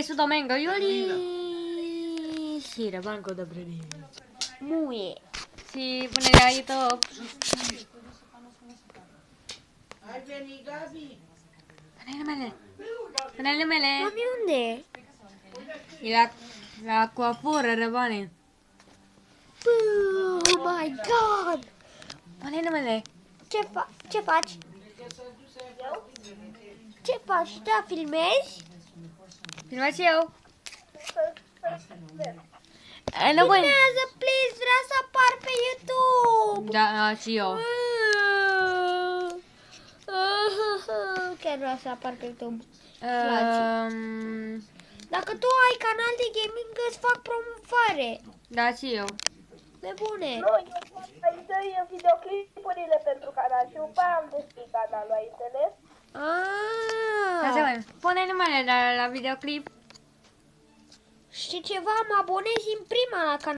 su Domengo Iuli. Sì, da banco da prendere. Muie. Sì, pune la YouTube. Ai venit, Gabi? Pune mele. Mami, unde? E la coaforă, răbane. Oh my god! Pune numele. Ce faci? Ce faci? Da, filmezi? Filmați și eu. Nu voi. Filmează, please, vreau să apar pe YouTube! Da, și eu. Chiar vreau să apar pe YouTube. Dacă tu ai canal de gaming, îți fac promovare. Da, și eu. De bune. Nu, eu fac mai întâi videoclipurile pentru canal și după aia am deschis canalul, ai înțeles? Așa, mai. Pune numele la videoclip. Știi ceva? Mă abonez în prima la canal.